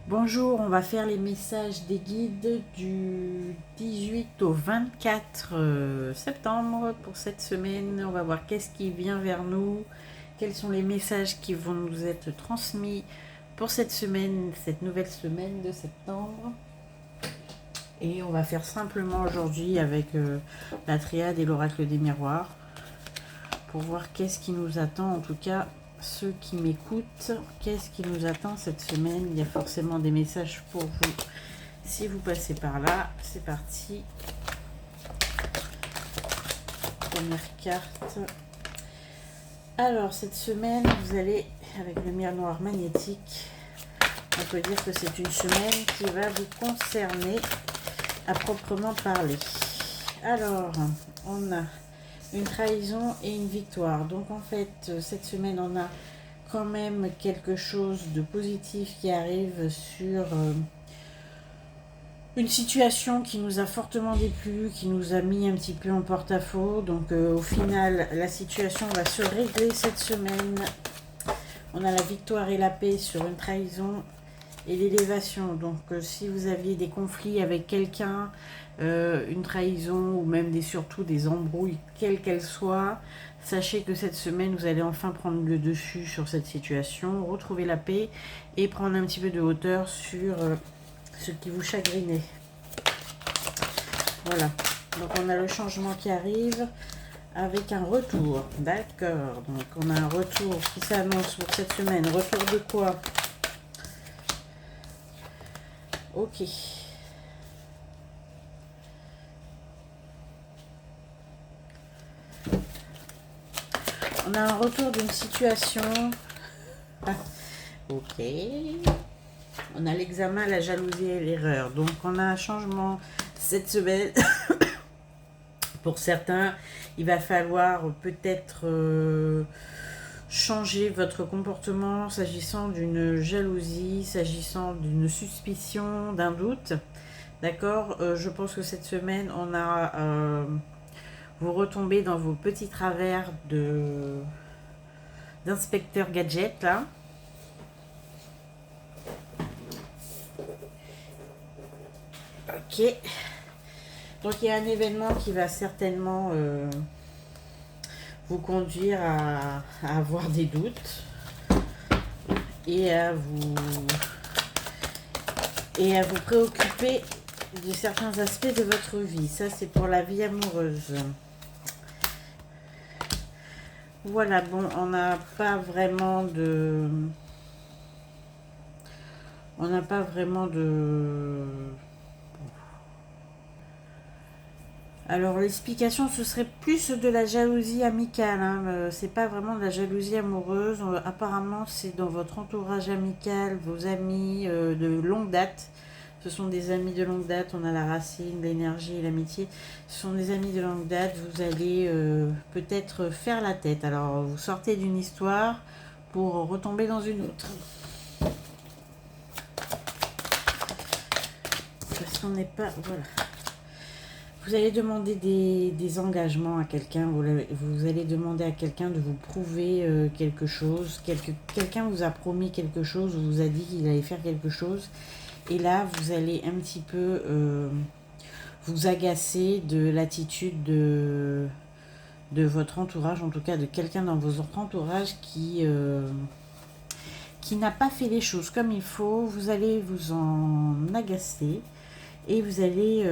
Bonjour, on va faire les messages des guides du 18 au 24 septembre pour cette semaine. On va voir qu'est-ce qui vient vers nous, quels sont les messages qui vont nous être transmis pour cette semaine, cette nouvelle semaine de septembre. Et on va faire simplement aujourd'hui avec la triade et l'oracle des miroirs pour voir qu'est-ce qui nous attend, en tout cas ceux qui m'écoutent, qu'est-ce qui nous attend cette semaine. Il y a forcément des messages pour vous si vous passez par là. C'est parti. Première carte. Alors cette semaine, vous allez, avec le miroir magnétique, on peut dire que c'est une semaine qui va vous concerner à proprement parler. Alors, on a une trahison et une victoire. Donc en fait, cette semaine, on a quand même quelque chose de positif qui arrive sur une situation qui nous a fortement déplu, qui nous a mis un petit peu en porte-à-faux. Donc au final, la situation va se régler cette semaine. On a la victoire et la paix sur une trahison et l'élévation. Donc si vous aviez des conflits avec quelqu'un, une trahison ou même surtout des embrouilles, quelles qu'elles soient, sachez que cette semaine, vous allez enfin prendre le dessus sur cette situation, retrouver la paix et prendre un petit peu de hauteur sur ce qui vous chagrinait. Voilà. Donc on a le changement qui arrive avec un retour. D'accord. Donc on a un retour qui s'annonce pour cette semaine. Retour de quoi? Ok. On a un retour d'une situation. Ah, ok. On a l'examen, la jalousie et l'erreur. Donc on a un changement cette semaine. Pour certains, il va falloir peut-être changer votre comportement s'agissant d'une jalousie, s'agissant d'une suspicion, d'un doute. D'accord. Je pense que cette semaine, on a vous retombez dans vos petits travers d'inspecteur gadget là. Ok. Donc il y a un événement qui va certainement vous conduire à avoir des doutes et à vous préoccuper de certains aspects de votre vie. Ça, c'est pour la vie amoureuse. Voilà, bon, on n'a pas vraiment de... On n'a pas vraiment de... Alors l'explication, ce serait plus de la jalousie amicale, hein. C'est pas vraiment de la jalousie amoureuse. Apparemment, c'est dans votre entourage amical, vos amis de longue date. Ce sont des amis de longue date. On a la racine, l'énergie et l'amitié. Ce sont des amis de longue date. Vous allez peut-être faire la tête. Alors vous sortez d'une histoire pour retomber dans une autre. Parce qu'on n'est pas... Voilà. Vous allez demander des engagements à quelqu'un, vous allez demander à quelqu'un de vous prouver quelque chose, quelqu'un vous a promis quelque chose, vous a dit qu'il allait faire quelque chose, et là vous allez un petit peu vous agacer de l'attitude de votre entourage, en tout cas de quelqu'un dans votre entourage qui n'a pas fait les choses comme il faut. Vous allez vous en agacer. Et vous allez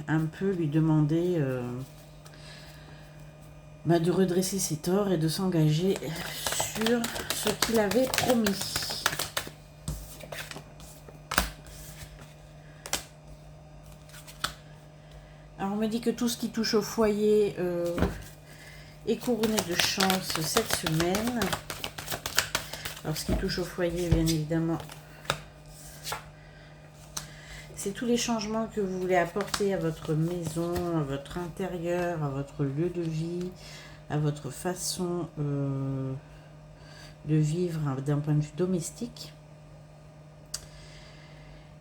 un peu lui demander de redresser ses torts et de s'engager sur ce qu'il avait promis. Alors on me dit que tout ce qui touche au foyer est couronné de chance cette semaine. Alors ce qui touche au foyer, bien évidemment, c'est tous les changements que vous voulez apporter à votre maison, à votre intérieur, à votre lieu de vie, à votre façon de vivre d'un point de vue domestique.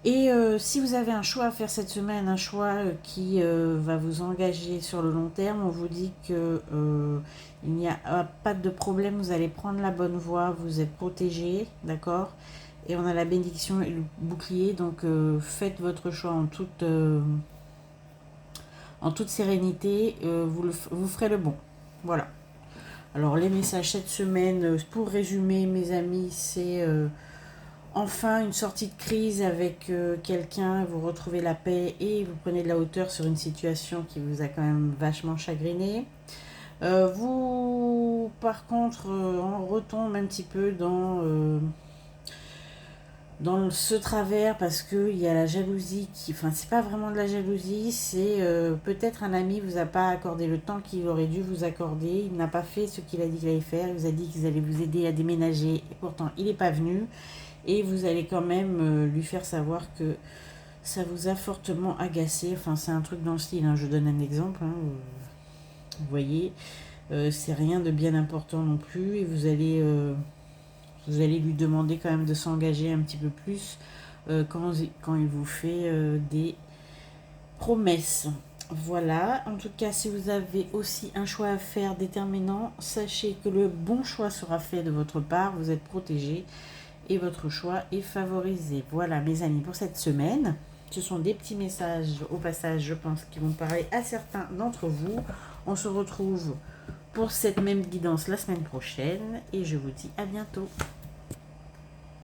Et si vous avez un choix à faire cette semaine, un choix qui va vous engager sur le long terme, on vous dit que il n'y a pas de problème, vous allez prendre la bonne voie, vous êtes protégé, d'accord? Et on a la bénédiction et le bouclier, donc faites votre choix en toute sérénité, vous ferez le bon. Voilà. Alors les messages cette semaine, pour résumer mes amis, c'est enfin une sortie de crise avec quelqu'un, vous retrouvez la paix et vous prenez de la hauteur sur une situation qui vous a quand même vachement chagriné. Vous, par contre, on retombe un petit peu dans ce travers parce qu'il y a la jalousie qui... Enfin, c'est pas vraiment de la jalousie, c'est peut-être un ami vous a pas accordé le temps qu'il aurait dû vous accorder, il n'a pas fait ce qu'il a dit qu'il allait faire, il vous a dit qu'il allait vous aider à déménager et pourtant il n'est pas venu et vous allez quand même lui faire savoir que ça vous a fortement agacé, enfin c'est un truc dans le style, hein. Je donne un exemple, hein, vous voyez, c'est rien de bien important non plus et vous allez lui demander quand même de s'engager un petit peu plus quand il vous fait des promesses. Voilà, en tout cas, si vous avez aussi un choix à faire déterminant, sachez que le bon choix sera fait de votre part, vous êtes protégé et votre choix est favorisé. Voilà, mes amis, pour cette semaine. Ce sont des petits messages au passage, je pense, qui vont parler à certains d'entre vous. On se retrouve pour cette même guidance la semaine prochaine et je vous dis à bientôt.